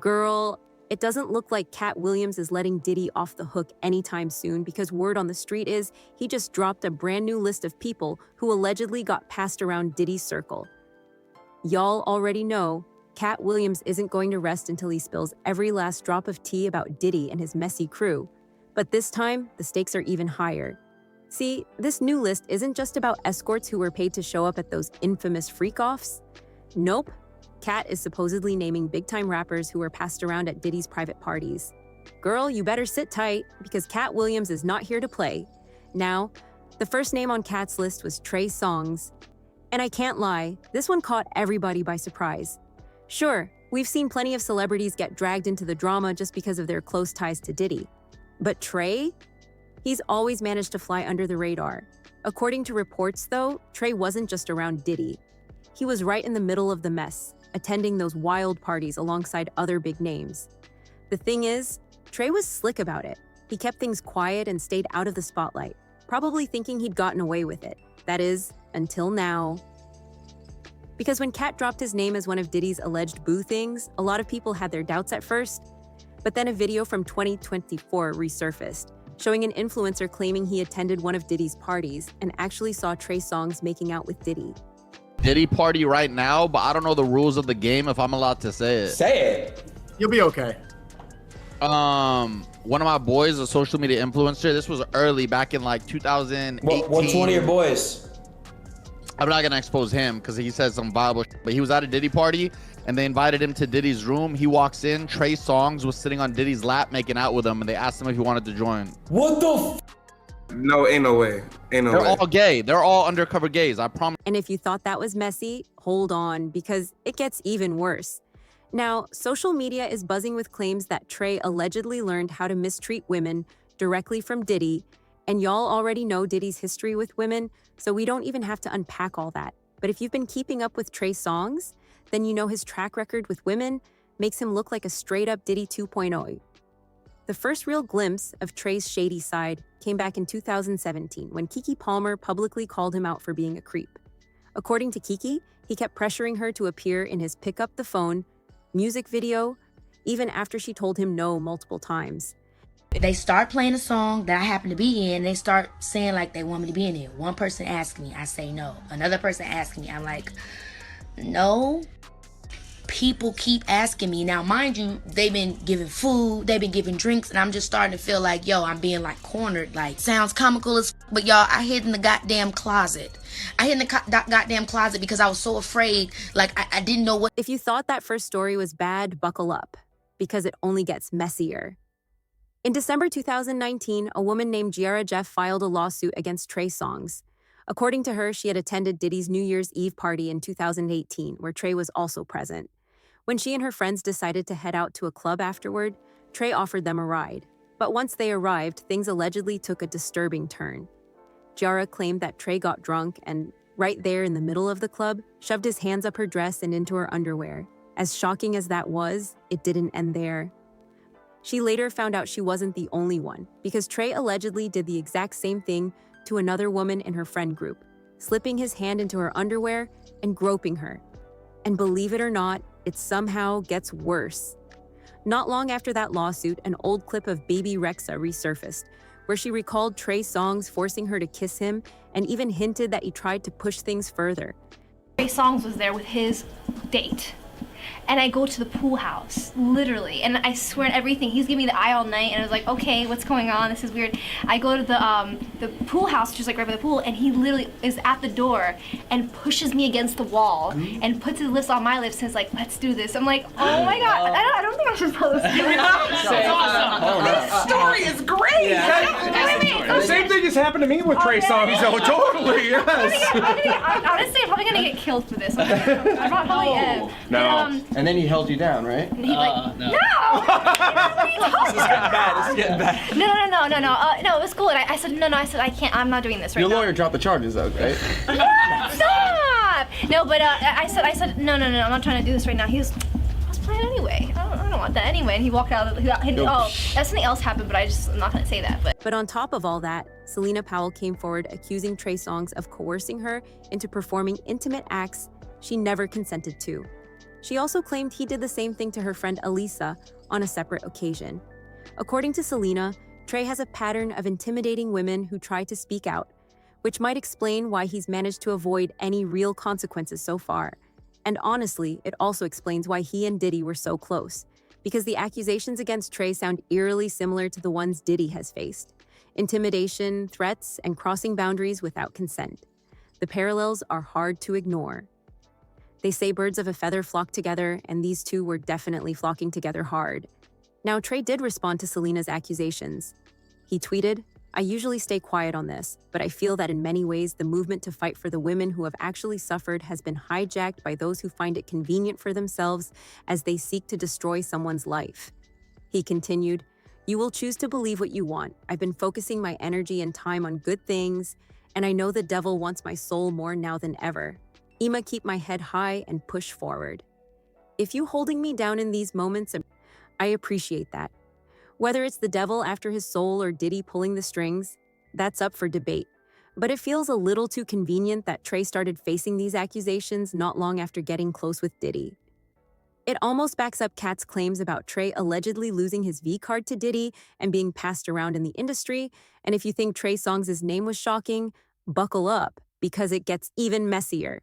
Girl, it doesn't look like Katt Williams is letting Diddy off the hook anytime soon because word on the street is he just dropped a brand new list of people who allegedly got passed around Diddy's circle. Y'all already know Katt Williams isn't going to rest until he spills every last drop of tea about Diddy and his messy crew. But this time, the stakes are even higher. See, this new list isn't just about escorts who were paid to show up at those infamous freak-offs. Nope. Katt is supposedly naming big-time rappers who were passed around at Diddy's private parties. Girl, you better sit tight, because Katt Williams is not here to play. Now, the first name on Katt's list was Trey Songz. And I can't lie, this one caught everybody by surprise. Sure, we've seen plenty of celebrities get dragged into the drama just because of their close ties to Diddy. But Trey? He's always managed to fly under the radar. According to reports, though, Trey wasn't just around Diddy. He was right in the middle of the mess, attending those wild parties alongside other big names. The thing is, Trey was slick about it. He kept things quiet and stayed out of the spotlight, probably thinking he'd gotten away with it. That is, until now. Because when Katt dropped his name as one of Diddy's alleged boo things, a lot of people had their doubts at first. But then a video from 2024 resurfaced, showing an influencer claiming he attended one of Diddy's parties and actually saw Trey Songz making out with Diddy. Diddy party right now, but I don't know the rules of the game if I'm allowed to say it. Say it. You'll be okay. One of my boys, a social media influencer, this was early, back in like 2018. What's one of your boys? I'm not gonna expose him because he said some viable shit, but he was at a Diddy party and they invited him to Diddy's room. He walks in, Trey Songz was sitting on Diddy's lap making out with him, and they asked him if he wanted to join. What the f? No, ain't no way. Ain't no way. They're all gay. They're all undercover gays, I promise. And if you thought that was messy, hold on, because it gets even worse. Now, social media is buzzing with claims that Trey allegedly learned how to mistreat women directly from Diddy, and y'all already know Diddy's history with women, so we don't even have to unpack all that. But if you've been keeping up with Trey Songz, then you know his track record with women makes him look like a straight-up Diddy 2.0. The first real glimpse of Trey's shady side came back in 2017 when Keke Palmer publicly called him out for being a creep. According to Keke, he kept pressuring her to appear in his Pick Up the Phone music video, even after she told him no multiple times. They start playing a song that I happen to be in. They start saying like they want me to be in it. One person asks me, I say no. Another person asks me, I'm like, no. People keep asking me. Now, mind you, they've been giving food, they've been giving drinks, and I'm just starting to feel like, yo, I'm being like cornered. Like, sounds comical as but y'all, I hid in the goddamn closet. I hid in the goddamn closet because I was so afraid. Like, I didn't know what. If you thought that first story was bad, buckle up, because it only gets messier. In December 2019, a woman named Giara Jeff filed a lawsuit against Trey Songz. According to her, she had attended Diddy's New Year's Eve party in 2018, where Trey was also present. When she and her friends decided to head out to a club afterward, Trey offered them a ride. But once they arrived, things allegedly took a disturbing turn. Giara claimed that Trey got drunk and, right there in the middle of the club, shoved his hands up her dress and into her underwear. As shocking as that was, it didn't end there. She later found out she wasn't the only one, because Trey allegedly did the exact same thing to another woman in her friend group, slipping his hand into her underwear and groping her. And believe it or not, it somehow gets worse. Not long after that lawsuit, an old clip of Baby Rexha resurfaced, where she recalled Trey Songz forcing her to kiss him and even hinted that he tried to push things further. Trey Songz was there with his date. And I go to the pool house, literally, and I swear on everything, he's giving me the eye all night, and I was like, okay, what's going on? This is weird. I go to the pool house, just like right by the pool, and he literally is at the door and pushes me against the wall and puts his lips on my lips and is like, let's do this. I'm like, oh my god, I don't think I should tell this story. That's awesome. This story is great. Yeah. The same thing has happened to me with Trey Songz. Oh, totally, yes. Honestly, I'm probably gonna get killed for this. I probably am. No. And then he held you down, right? He like, no. This is getting bad. This is getting bad. No, it was cool. And I said, no, I said, I can't, I'm not doing this right now. Your lawyer dropped the charges, though, right? Stop! No, but I said, no, I'm not trying to do this right now. He was, I was playing anyway. I don't want that anyway. And he walked out. That's something else happened, but I'm not gonna say that. But on top of all that, Selena Powell came forward accusing Trey Songz of coercing her into performing intimate acts she never consented to. She also claimed he did the same thing to her friend Elisa on a separate occasion. According to Selena, Trey has a pattern of intimidating women who try to speak out, which might explain why he's managed to avoid any real consequences so far. And honestly, it also explains why he and Diddy were so close, because the accusations against Trey sound eerily similar to the ones Diddy has faced: intimidation, threats, and crossing boundaries without consent. The parallels are hard to ignore. They say birds of a feather flock together, and these two were definitely flocking together hard. Now, Trey did respond to Selena's accusations. He tweeted, "I usually stay quiet on this, but I feel that in many ways the movement to fight for the women who have actually suffered has been hijacked by those who find it convenient for themselves as they seek to destroy someone's life." He continued, "You will choose to believe what you want. I've been focusing my energy and time on good things, and I know the devil wants my soul more now than ever. Ima, keep my head high and push forward. If you holding me down in these moments, I appreciate that. Whether it's the devil after his soul or Diddy pulling the strings, that's up for debate. But it feels a little too convenient that Trey started facing these accusations not long after getting close with Diddy. It almost backs up Katt's claims about Trey allegedly losing his V card to Diddy and being passed around in the industry. And if you think Trey Songz' name was shocking, buckle up, because it gets even messier.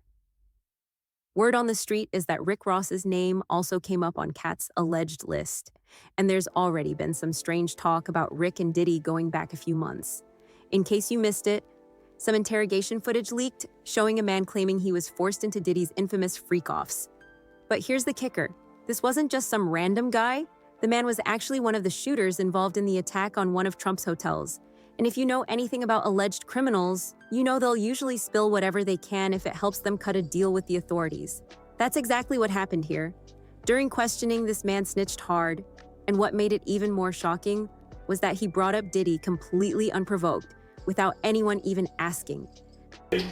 Word on the street is that Rick Ross's name also came up on Katt's alleged list, and there's already been some strange talk about Rick and Diddy going back a few months. In case you missed it, some interrogation footage leaked showing a man claiming he was forced into Diddy's infamous freak-offs. But here's the kicker. This wasn't just some random guy. The man was actually one of the shooters involved in the attack on one of Trump's hotels. And if you know anything about alleged criminals, you know they'll usually spill whatever they can if it helps them cut a deal with the authorities. That's exactly what happened here. During questioning, this man snitched hard, and what made it even more shocking was that he brought up Diddy completely unprovoked, without anyone even asking.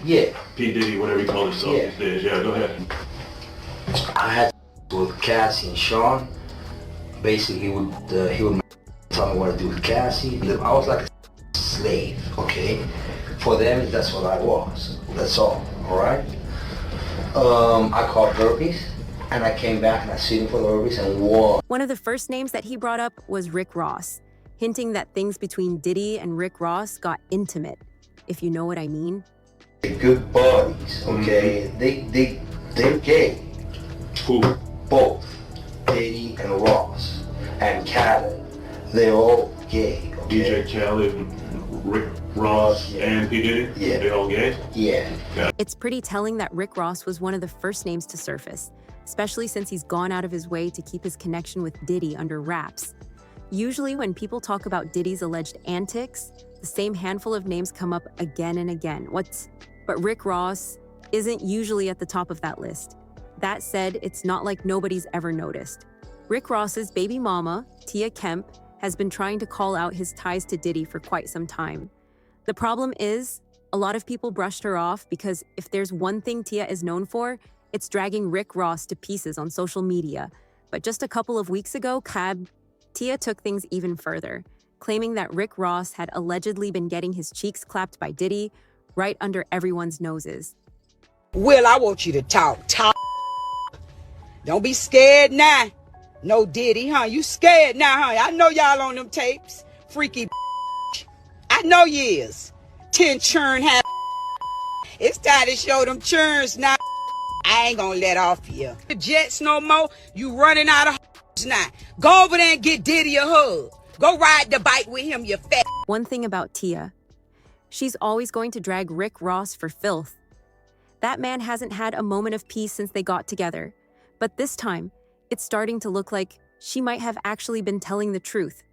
Yeah. P. Diddy, whatever you call himself these days. Yeah, go ahead. I had with Cassie and Sean. Basically, he would tell me what to do with Cassie. I was like a slave, okay? For them, that's what I was. That's all right? I caught herpes, and I came back and I sued him for the herpes and won. One of the first names that he brought up was Rick Ross, hinting that things between Diddy and Rick Ross got intimate, if you know what I mean. They're good buddies, okay? They're gay. Who? Both. Diddy and Ross. And Katt, they're all gay, okay? DJ Khaled, Rick Ross, yeah. and P. Diddy? Yeah. They all gay? Yeah. It's pretty telling that Rick Ross was one of the first names to surface, especially since he's gone out of his way to keep his connection with Diddy under wraps. Usually when people talk about Diddy's alleged antics, the same handful of names come up again and again. But Rick Ross isn't usually at the top of that list. That said, it's not like nobody's ever noticed. Rick Ross's baby mama, Tia Kemp, has been trying to call out his ties to Diddy for quite some time. The problem is, a lot of people brushed her off because if there's one thing Tia is known for, it's dragging Rick Ross to pieces on social media. But just a couple of weeks ago, Tia took things even further, claiming that Rick Ross had allegedly been getting his cheeks clapped by Diddy right under everyone's noses. Will, I want you to talk. Don't be scared now. No Diddy, huh? You scared now, huh? I know y'all on them tapes. Freaky I know you is. 10 churn have It's time to show them churns now. I ain't gonna let off here. The Jets no more. You running out of now. Go over there and get Diddy a hug. Go ride the bike with him, you fat. One thing about Tia, she's always going to drag Rick Ross for filth. That man hasn't had a moment of peace since they got together. But this time, it's starting to look like she might have actually been telling the truth.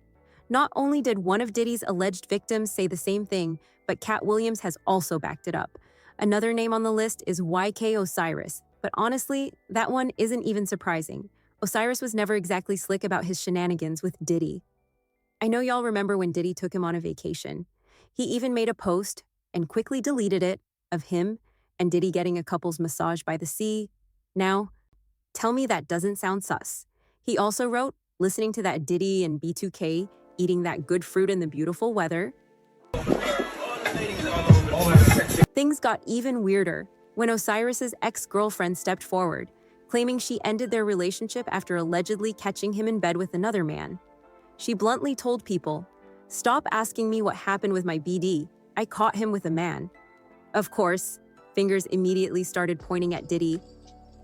Not only did one of Diddy's alleged victims say the same thing, but Katt Williams has also backed it up. Another name on the list is YK Osiris, but honestly, that one isn't even surprising. Osiris was never exactly slick about his shenanigans with Diddy. I know y'all remember when Diddy took him on a vacation. He even made a post, and quickly deleted it, of him and Diddy getting a couple's massage by the sea. Now, tell me that doesn't sound sus. He also wrote, listening to that Diddy and B2K eating that good fruit in the beautiful weather. Things got even weirder when Osiris's ex-girlfriend stepped forward, claiming she ended their relationship after allegedly catching him in bed with another man. She bluntly told people, "Stop asking me what happened with my BD. I caught him with a man." Of course, fingers immediately started pointing at Diddy.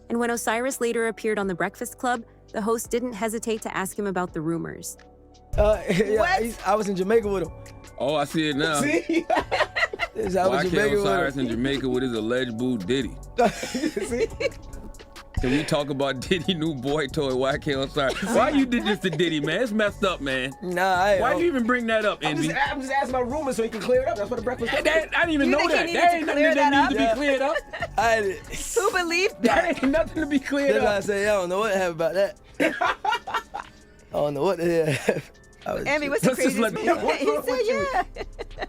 And when Osiris later appeared on The Breakfast Club, the host didn't hesitate to ask him about the rumors. I was in Jamaica with him. Oh, I see it now. See? I was in YK Jamaica Osiris with in Jamaica with his alleged boo Diddy. See? Can we talk about Diddy new boy toy YK Osiris? Why you did this to Diddy, man? It's messed up, man. Nah, Why you even bring that up, I'm Envy? just asking about rumors so he can clear it up. That's what the breakfast. I didn't even You know think he that. needed That to ain't nothing clear that that needs to be cleared up. Who believed That that? ain't nothing to be cleared That's why I up. say I don't know what happened about that. I don't know what the hell happened. Emmy, what's the Let's just craziest let- thing? He said, yeah.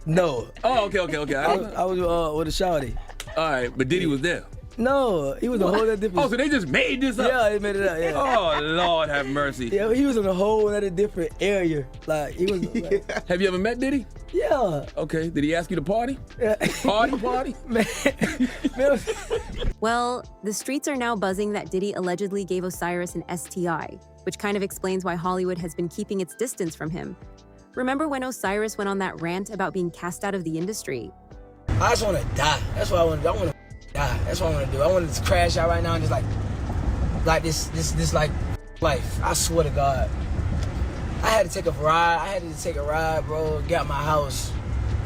No. Oh, okay. I was with a shawty. All right, but Diddy was there. No, he was a whole other different. Oh, so they just made this up? Yeah, they made it up. Yeah. Oh, Lord have mercy. Yeah, he was in a whole other different area. Like he was. Like, Have you ever met Diddy? yeah. Okay. Did he ask you to party? Yeah. Party? Man. Well, the streets are now buzzing that Diddy allegedly gave Osiris an STI, which kind of explains why Hollywood has been keeping its distance from him. Remember when Osiris went on that rant about being cast out of the industry? I just want to die. That's what I want to do. I want to die. That's what I want to do. I want to just crash out right now and just like this like life. I swear to God. I had to take a ride, bro. Get out my house.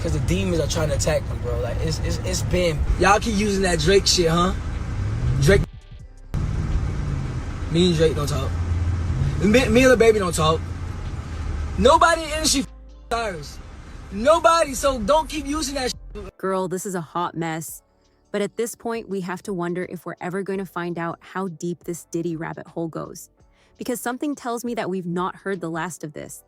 Cause the demons are trying to attack me, bro. Like it's been. Y'all keep using that Drake shit, huh? Drake. Me and Drake don't talk. Me and the baby don't talk. Nobody in the industry Osiris. Nobody. So don't keep using that shit. Girl, this is a hot mess. But at this point, we have to wonder if we're ever going to find out how deep this Diddy rabbit hole goes. Because something tells me that we've not heard the last of this.